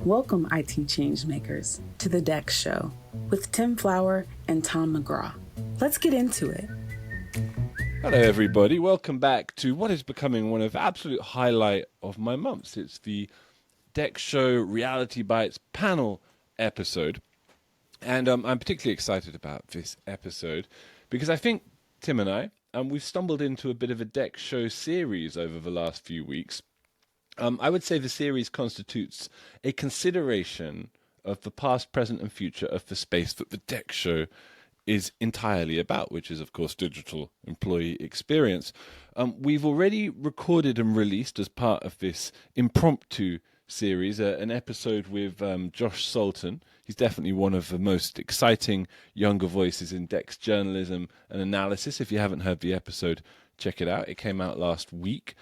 Welcome, IT changemakers, to the DEX show with Tim Flower and Tom McGraw. Let's get into it. Hello, everybody. Welcome back to what is becoming one of the absolute highlight of my months. It's the DEX show Reality Bytes panel episode. And I'm particularly excited about this episode because I think Tim and I, we've stumbled into a bit of a DEX show series over the last few weeks. I would say the series constitutes a consideration of the past, present, and future of the space that the DEX show is entirely about, which is, of course, digital employee experience. We've already recorded and released, as part of this impromptu series, an episode with Josh Sultan. He's definitely one of the most exciting younger voices in DEX journalism and analysis. If you haven't heard the episode, check it out. It came out last week.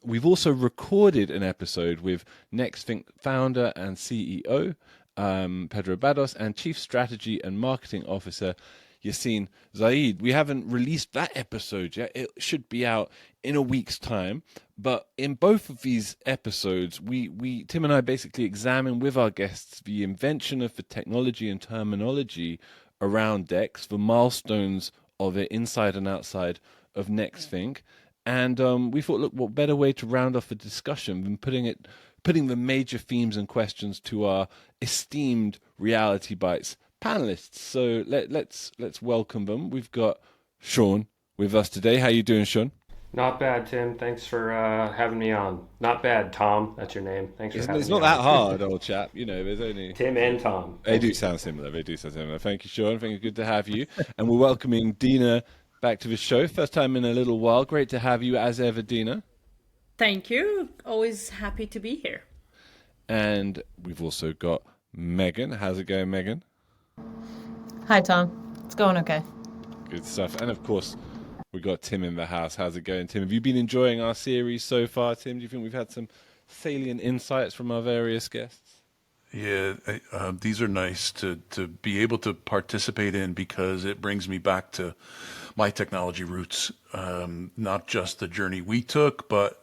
We've also recorded an episode with NextThink founder and CEO, Pedro Bados, and Chief Strategy and Marketing Officer, Yassine Zaid. We haven't released that episode yet. It should be out in a week's time. But in both of these episodes, we Tim and I basically examine with our guests the invention of the technology and terminology around DEX, the milestones of it inside and outside of NextThink. And we thought, look, what better way to round off the discussion than putting the major themes and questions to our esteemed Reality Bytes panelists. So let's welcome them. We've got Sean with us today. How you doing, Sean? Not bad, Tim. Thanks for having me on. Not bad, Tom. That's your name. Thanks for having me on. It's not that hard, old chap. You know, there's only Tim and Tom. They do sound similar. Thank you, Sean. Thank you. Good to have you. And we're welcoming Dina back to the show. First time in a little while. Great to have you as ever, Dina. Thank you. Always happy to be here. And we've also got Megan. How's it going, Megan? Hi, Tom. It's going okay. Good stuff. And of course, we got Tim in the house. How's it going, Tim? Have you been enjoying our series so far, Tim? Do you think we've had some salient insights from our various guests? Yeah, these are nice to be able to participate in because it brings me back to my technology roots. Not just the journey we took, but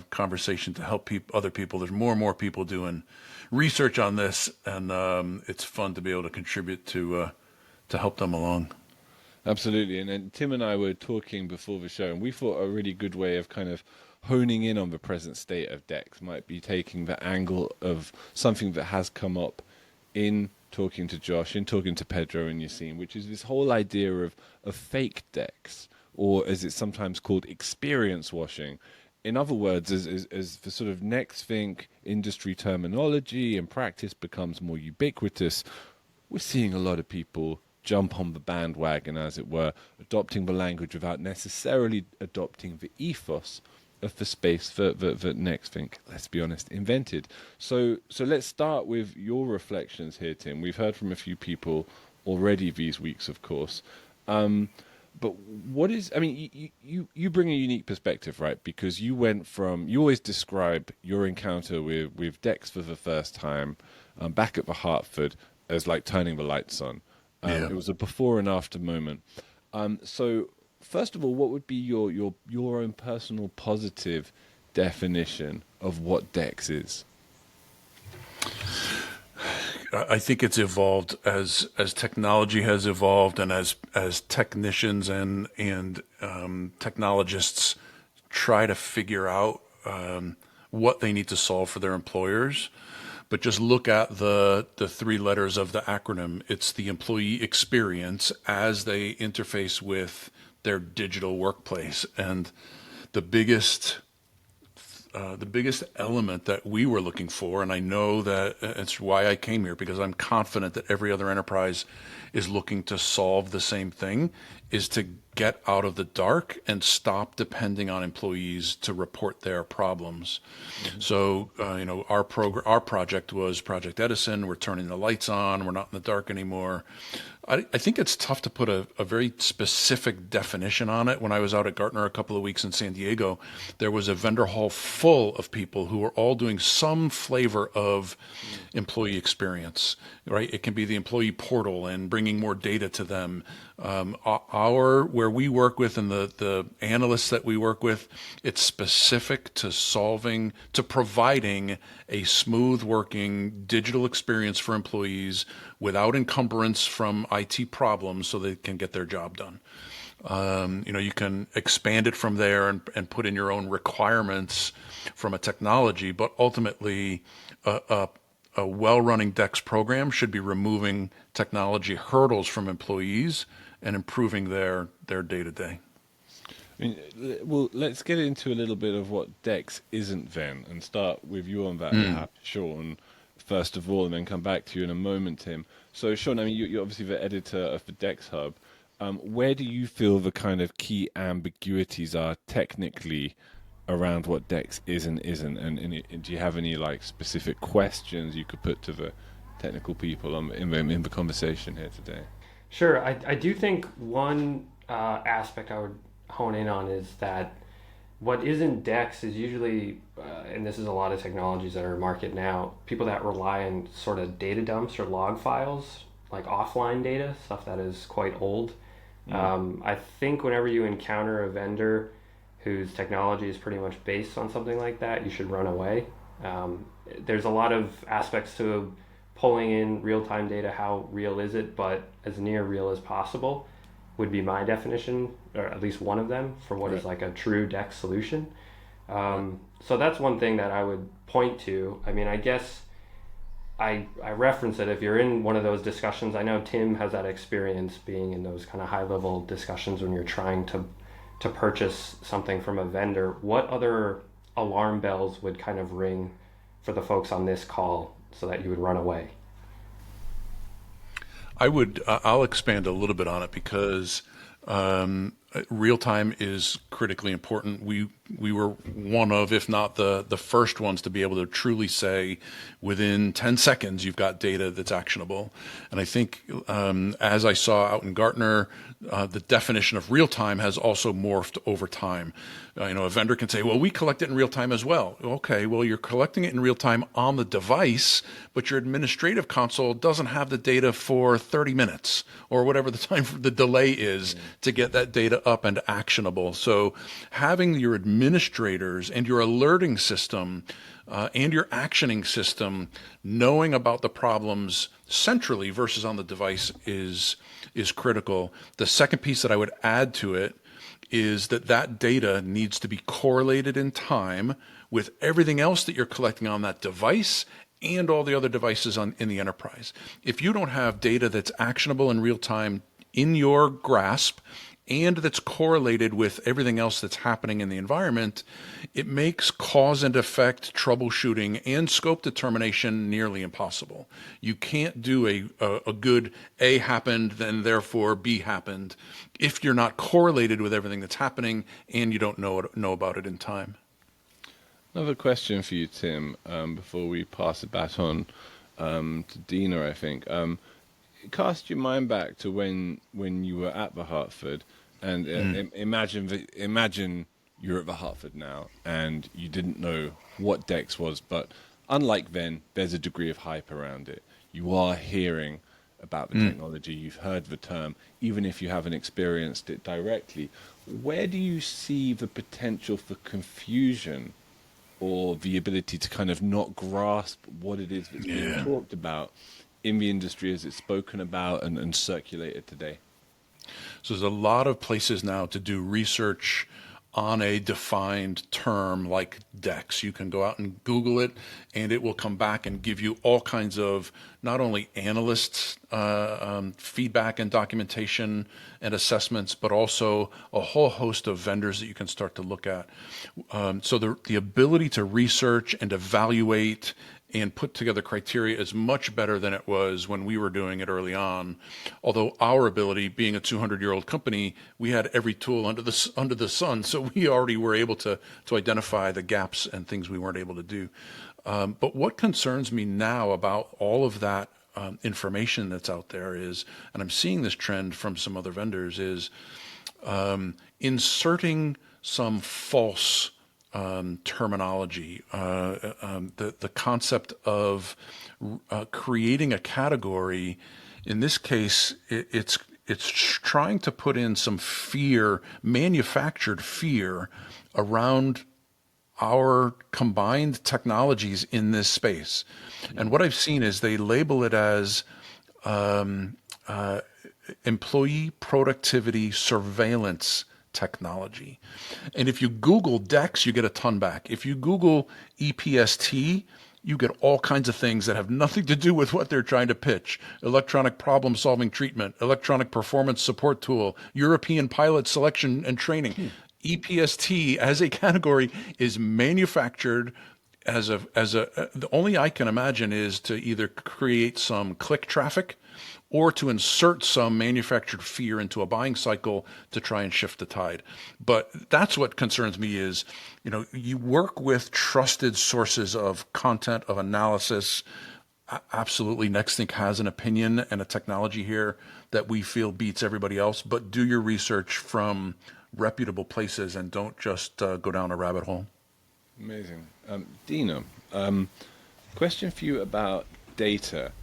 conversation to help other people. There's more and more people doing research on this, and it's fun to be able to contribute to help them along. Absolutely. And then Tim and I were talking before the show, and we thought a really good way of kind of honing in on the present state of DEX might be taking the angle of something that has come up in talking to Josh, in talking to Pedro and Yassine, which is this whole idea of fake DEX, or as it's sometimes called, experience washing. In other words, as the sort of NextThink industry terminology and practice becomes more ubiquitous, we're seeing a lot of people jump on the bandwagon, as it were, adopting the language without necessarily adopting the ethos of the space that NextThink, let's be honest, invented. So let's start with your reflections here, Tim. We've heard from a few people already these weeks, of course. But what is, I mean, you bring a unique perspective, right? Because you always describe your encounter with DEX for the first time back at the Hartford as like turning the lights on. It was a before and after moment. So first of all, what would be your own personal positive definition of what DEX is? I think it's evolved as technology has evolved, and as technicians and technologists try to figure out what they need to solve for their employers. But just look at the three letters of the acronym. It's the employee experience as they interface with their digital workplace. And the biggest element that we were looking for, and I know that it's why I came here, because I'm confident that every other enterprise is looking to solve the same thing, is to get out of the dark and stop depending on employees to report their problems. Mm-hmm. So, our project was Project Edison. We're turning the lights on. We're not in the dark anymore. I think it's tough to put a very specific definition on it. When I was out at Gartner a couple of weeks in San Diego, there was a vendor hall full of people who were all doing some flavor of employee experience, right? It can be the employee portal and bringing more data to them, where we work with and the analysts that we work with, it's specific to providing a smooth working digital experience for employees without encumbrance from IT problems so they can get their job done. You can expand it from there and put in your own requirements from a technology, but ultimately a well-running DEX program should be removing technology hurdles from employees and improving their day-to-day. Well, let's get into a little bit of what DEX isn't then, and start with you on that, Sean, first of all, and then come back to you in a moment, Tim. So, Sean, you're obviously the editor of the DEX Hub. Where do you feel the kind of key ambiguities are technically around what DEX is and isn't? And do you have any specific questions you could put to the technical people in the conversation here today? Sure. I do think one aspect I would hone in on is that what isn't DEX is usually, and this is a lot of technologies that are market now, people that rely on sort of data dumps or log files, like offline data, stuff that is quite old. I think whenever you encounter a vendor whose technology is pretty much based on something like that, you should run away. There's a lot of aspects to pulling in real-time data. How real is it? But as near real as possible would be my definition, or at least one of them, for what is like a true DEX solution. So that's one thing that I would point to. I guess I reference it if you're in one of those discussions. I know Tim has that experience being in those kind of high-level discussions when you're trying to purchase something from a vendor. What other alarm bells would kind of ring for the folks on this call so that you would run away? I'll expand a little bit on it because real time is critically important. We were one of, if not the first ones to be able to truly say within 10 seconds you've got data that's actionable. And I think as I saw out in Gartner, the definition of real time has also morphed over time. A vendor can say, well, we collect it in real time as well. Okay, well, you're collecting it in real time on the device, but your administrative console doesn't have the data for 30 minutes or whatever the time for the delay is to get that data up and actionable. So having your administrators and your alerting system and your actioning system knowing about the problems centrally versus on the device is critical. The second piece that I would add to it is that data needs to be correlated in time with everything else that you're collecting on that device and all the other devices in the enterprise. If you don't have data that's actionable in real time in your grasp and that's correlated with everything else that's happening in the environment, it makes cause and effect troubleshooting and scope determination nearly impossible. You can't do a good A happened, then therefore B happened, if you're not correlated with everything that's happening and you don't know about it in time. Another question for you, Tim, before we pass the baton to Dina, I think. Cast your mind back to when you were at the Hartford, and imagine you're at the Hartford now, and you didn't know what DEX was, but unlike then, there's a degree of hype around it. You are hearing about the technology, you've heard the term, even if you haven't experienced it directly. Where do you see the potential for confusion or the ability to kind of not grasp what it is that's being talked about in the industry as it's spoken about and circulated today? So there's a lot of places now to do research on a defined term like DEX. You can go out and Google it, and it will come back and give you all kinds of not only analysts' feedback and documentation and assessments, but also a whole host of vendors that you can start to look at. So the ability to research and evaluate and put together criteria is much better than it was when we were doing it early on. Although our ability, being a 200-year-old company, we had every tool under the sun, so we already were able to identify the gaps and things we weren't able to do. But what concerns me now about all of that information that's out there is, and I'm seeing this trend from some other vendors, is inserting some false terminology, the concept of creating a category. In this case, it's it's trying to put in some fear, manufactured fear, around our combined technologies in this space. And what I've seen is they label it as employee productivity surveillance technology. And if you Google DEX, you get a ton back. If you Google EPST, you get all kinds of things that have nothing to do with what they're trying to pitch. Electronic problem solving treatment, electronic performance support tool, European pilot selection and training. EPST as a category is manufactured as the only I can imagine is to either create some click traffic or to insert some manufactured fear into a buying cycle to try and shift the tide. But that's what concerns me is, you work with trusted sources of content, of analysis. Absolutely, Nextthink has an opinion and a technology here that we feel beats everybody else, but do your research from reputable places and don't just go down a rabbit hole. Amazing. Dina, question for you about data.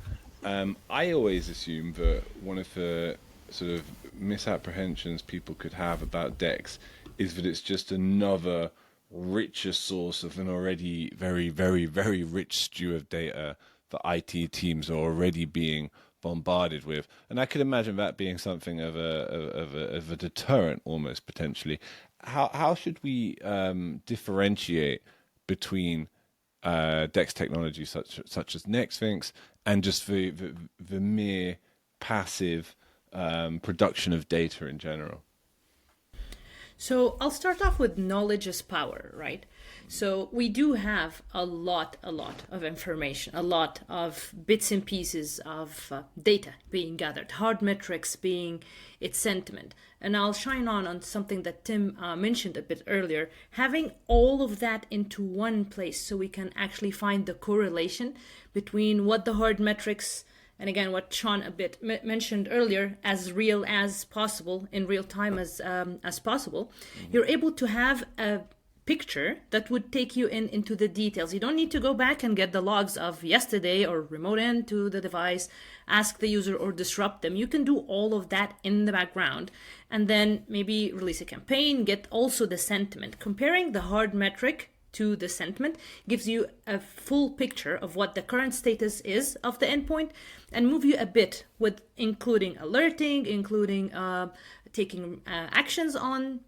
I always assume that one of the sort of misapprehensions people could have about DEX is that it's just another richer source of an already very, very, very rich stew of data that IT teams are already being bombarded with. And I could imagine that being something of a deterrent almost potentially. How should we differentiate between DEX technology such as Nextthink and just the mere passive production of data in general? So I'll start off with knowledge is power, right? So we do have a lot of information, a lot of bits and pieces of data being gathered, hard metrics being its sentiment. And I'll shine on something that Tim mentioned a bit earlier, having all of that into one place so we can actually find the correlation between what the hard metrics, and again, what Sean a bit mentioned earlier, as real as possible, in real time as possible, you're able to have a picture that would take you into the details. You don't need to go back and get the logs of yesterday or remote into the device, ask the user or disrupt them. You can do all of that in the background and then maybe release a campaign, get also the sentiment. Comparing the hard metric to the sentiment gives you a full picture of what the current status is of the endpoint and move you a bit with including alerting, including taking actions on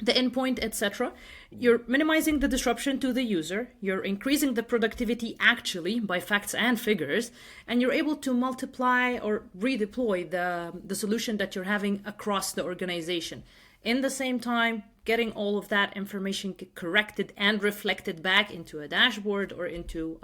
the endpoint, etc. You're minimizing the disruption to the user, you're increasing the productivity actually by facts and figures, and you're able to multiply or redeploy the solution that you're having across the organization. In the same time, getting all of that information corrected and reflected back into a dashboard or into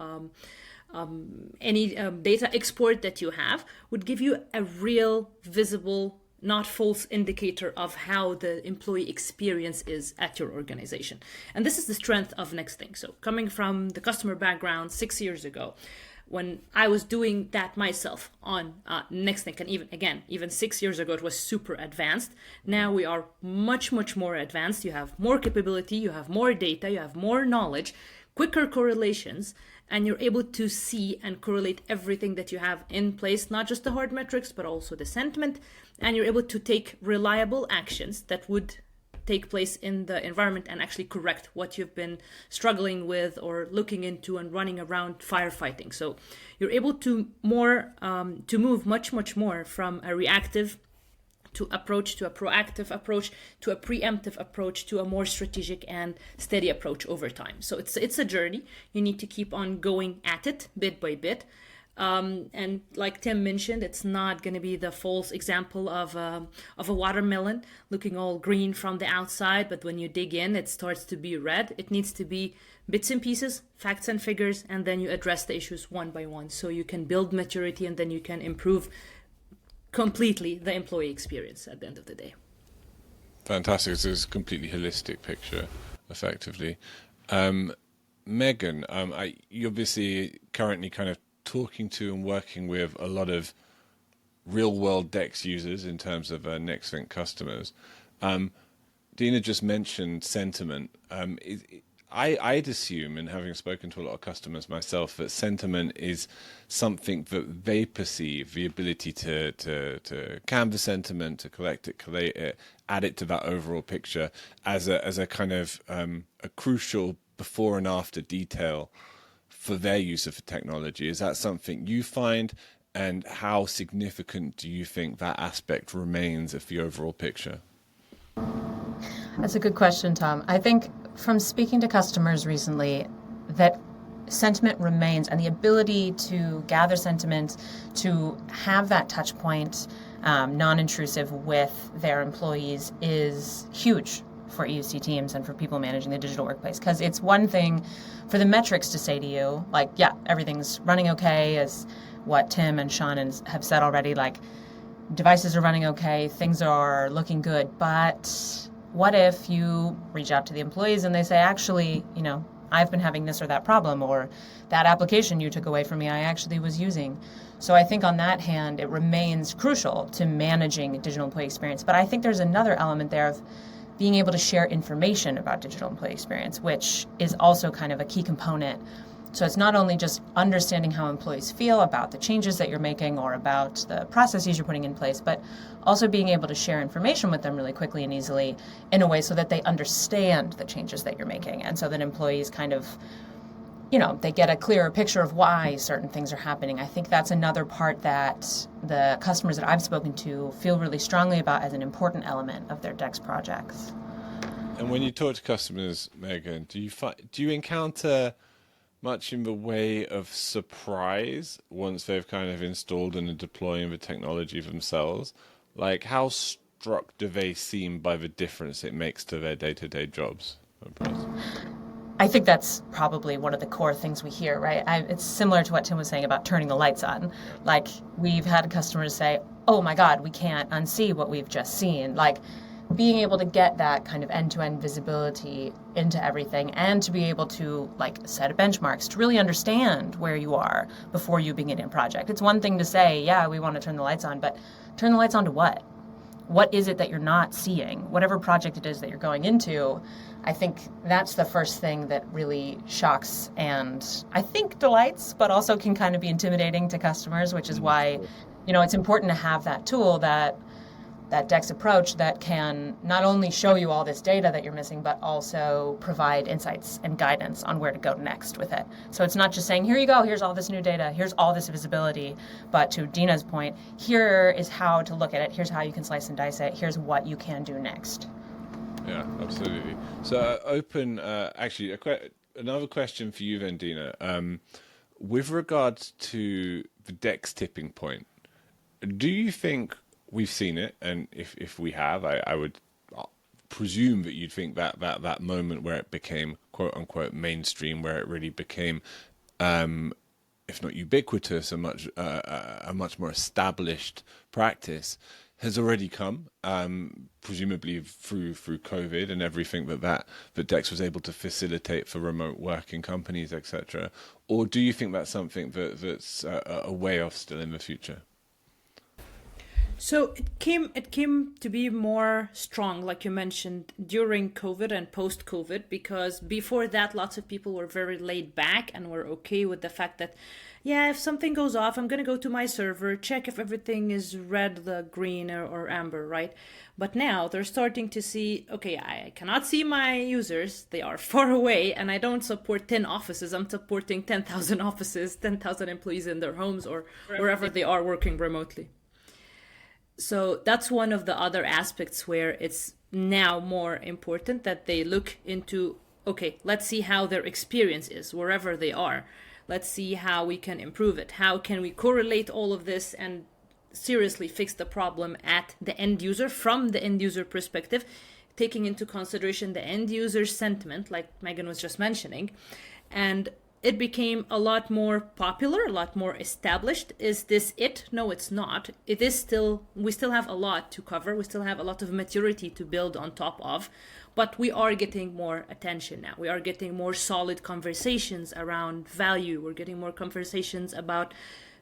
any data export that you have would give you a real visible, not false indicator of how the employee experience is at your organization. And this is the strength of Nextthink. So coming from the customer background 6 years ago, when I was doing that myself on Nextthink, and even 6 years ago, it was super advanced. Now we are much more advanced. You have more capability, you have more data, you have more knowledge, quicker correlations, and you're able to see and correlate everything that you have in place, not just the hard metrics, but also the sentiment. And you're able to take reliable actions that would take place in the environment and actually correct what you've been struggling with or looking into and running around firefighting. So you're able to move much more from a reactive approach to a proactive approach to a preemptive approach to a more strategic and steady approach over time. So it's a journey. You need to keep on going at it bit by bit. And like Tim mentioned, it's not going to be the false example of a watermelon looking all green from the outside, but when you dig in, it starts to be red. It needs to be bits and pieces, facts and figures, and then you address the issues one by one so you can build maturity and then you can improve completely the employee experience at the end of the day. Fantastic. So it's a completely holistic picture, effectively. Megan, you're obviously currently kind of talking to and working with a lot of real-world DEX users in terms of Nextthink customers. Dina just mentioned sentiment. I'd assume, and having spoken to a lot of customers myself, that sentiment is something that they perceive, the ability to canvas sentiment, to collect it, collate it, add it to that overall picture as a kind of a crucial before and after detail for their use of the technology. Is that something you find? And how significant do you think that aspect remains of the overall picture? That's a good question, Tom. I think from speaking to customers recently that sentiment remains, and the ability to gather sentiment, to have that touch point, non-intrusive with their employees is huge for EUC teams and for people managing the digital workplace. Because it's one thing for the metrics to say to you, like, yeah, everything's running okay, as what Tim and Sean have said already, like devices are running okay, things are looking good. But what if you reach out to the employees and they say, actually, I've been having this or that problem, or that application you took away from me, I actually was using. So I think on that hand, it remains crucial to managing digital employee experience. But I think there's another element there of being able to share information about digital employee experience, which is also kind of a key component. So it's not only just understanding how employees feel about the changes that you're making or about the processes you're putting in place, but also being able to share information with them really quickly and easily in a way so that they understand the changes that you're making. And so that employees kind of, they get a clearer picture of why certain things are happening. I think that's another part that the customers that I've spoken to feel really strongly about as an important element of their DEX projects. And when you talk to customers, Megan, do you encounter much in the way of surprise once they've kind of installed and are deploying the technology themselves? Like, how struck do they seem by the difference it makes to their day-to-day jobs? I think that's probably one of the core things we hear, right? It's similar to what Tim was saying about turning the lights on. Like, we've had customers say, oh my God, we can't unsee what we've just seen. Like, being able to get that kind of end-to-end visibility into everything and to be able to set benchmarks to really understand where you are before you begin a project. It's one thing to say, yeah, we want to turn the lights on, but turn the lights on to what? What is it that you're not seeing? Whatever project it is that you're going into, I think that's the first thing that really shocks and I think delights, but also can kind of be intimidating to customers, which is why, it's important to have that tool, that DEX approach that can not only show you all this data that you're missing, but also provide insights and guidance on where to go next with it. So it's not just saying, here you go, here's all this new data, here's all this visibility, but to Dina's point, here is how to look at it, here's how you can slice and dice it, here's what you can do next. Yeah, absolutely. So actually, another question for you then, Dina. With regards to the DEX tipping point, do you think we've seen it, and if we have, I would presume that you'd think that moment where it became quote unquote mainstream, where it really became, if not ubiquitous, a much more established practice, has already come, presumably through COVID and everything that DEX was able to facilitate for remote work in companies, etc. Or do you think that's something that's a way off still in the future? So it came to be more strong, like you mentioned, during COVID and post-COVID, because before that, lots of people were very laid back and were okay with the fact that, yeah, if something goes off, I'm going to go to my server, check if everything is red, the green, or amber, right? But now they're starting to see, okay, I cannot see my users. They are far away, and I don't support 10 offices. I'm supporting 10,000 offices, 10,000 employees in their homes or wherever they are working remotely. So that's one of the other aspects where it's now more important that they look into, okay, let's see how their experience is wherever they are. Let's see how we can improve it. How can we correlate all of this and seriously fix the problem at the end user, from the end user perspective, taking into consideration the end user sentiment, like Megan was just mentioning. And it became a lot more popular, a lot more established. Is this it? No, it's not. We still have a lot to cover. We still have a lot of maturity to build on top of. But we are getting more attention now. We are getting more solid conversations around value. We're getting more conversations about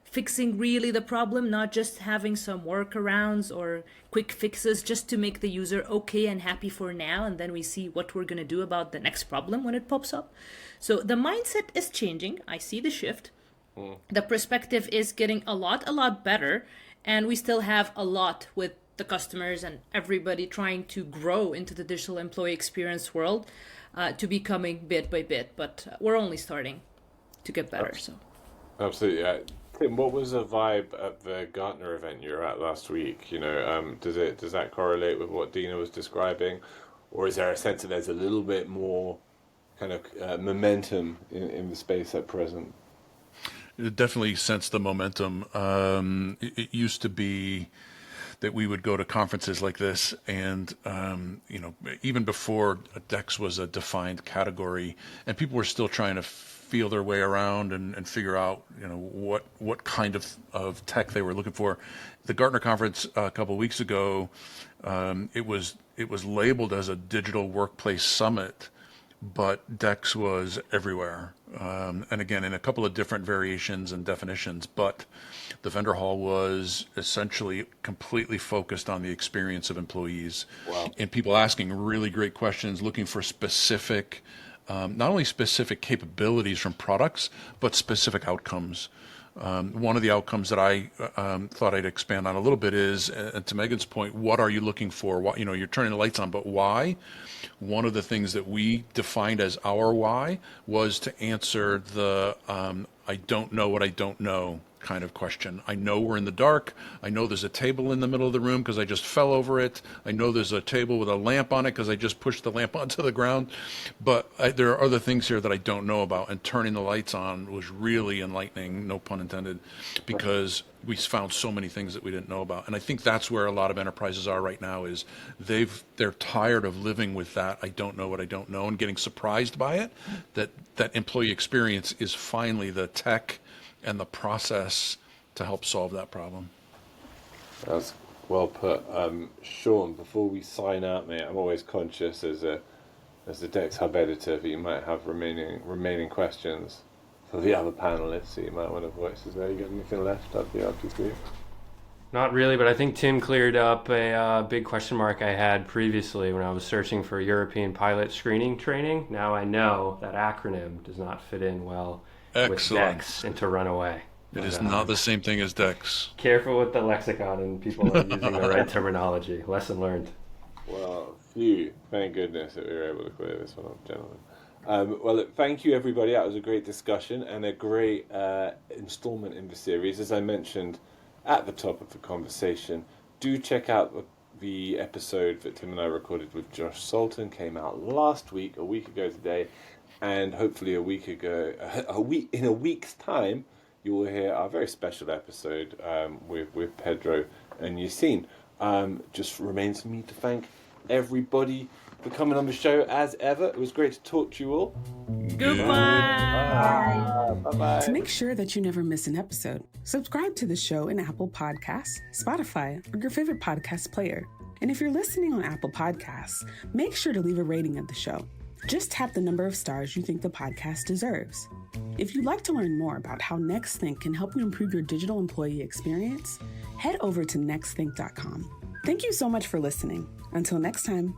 fixing really the problem, not just having some workarounds or quick fixes just to make the user okay and happy for now, and then we see what we're going to do about the next problem when it pops up. So the mindset is changing. I see the shift. The perspective is getting a lot better, and we still have a lot with the customers and everybody trying to grow into the digital employee experience world, to be coming bit by bit, but we're only starting to get better. So Absolutely. Tim, what was the vibe at the Gartner event you were at last week? Does that correlate with what Dina was describing, or is there a sense that there's a little bit more kind of momentum in the space at present? Definitely sense the momentum. It used to be that we would go to conferences like this, and even before DEX was a defined category, and people were still trying to feel their way around and figure out what kind of tech they were looking for. The Gartner conference a couple of weeks ago, it was labeled as a digital workplace summit, but DEX was everywhere, and again in a couple of different variations and definitions, but the vendor hall was essentially completely focused on the experience of employees. Wow. And people asking really great questions, looking for specific, not only specific capabilities from products, but specific outcomes. One of the outcomes that I thought I'd expand on a little bit is, to Megan's point, what are you looking for? What, you're turning the lights on, but why? One of the things that we defined as our why was to answer the I don't know what I don't know kind of question. I know we're in the dark. I know there's a table in the middle of the room because I just fell over it. I know there's a table with a lamp on it because I just pushed the lamp onto the ground. But there are other things here that I don't know about. And turning the lights on was really enlightening, no pun intended, because we found so many things that we didn't know about. And I think that's where a lot of enterprises are right now, is they're tired of living with that I don't know what I don't know and getting surprised by it. That employee experience is finally the tech and the process to help solve that problem. That's well put. Sean, before we sign out, mate, I'm always conscious as the DEX Hub editor that you might have remaining questions for the other panelists, so you might want to voice as well. You got anything left up the group? Not really, but I think Tim cleared up a big question mark I had previously when I was searching for European pilot screening training. Now I know that acronym does not fit in well with DEX and to run away. It is not the same thing as DEX. Careful with the lexicon and people are using the right terminology. Lesson learned. Well, thank goodness that we were able to clear this one up, gentlemen. Well, look, thank you, everybody. That was a great discussion and a great installment in the series. As I mentioned at the top of the conversation, do check out the episode that Tim and I recorded with Josh Sultan. Came out last week, a week ago today, and hopefully in a week's time, you will hear our very special episode with Pedro and Yassine. Just remains for me to thank everybody for coming on the show as ever. It was great to talk to you all. Goodbye. Bye-bye. To make sure that you never miss an episode, subscribe to the show in Apple Podcasts, Spotify, or your favorite podcast player. And if you're listening on Apple Podcasts, make sure to leave a rating of the show. Just tap the number of stars you think the podcast deserves. If you'd like to learn more about how NextThink can help you improve your digital employee experience, head over to nextthink.com. Thank you so much for listening. Until next time.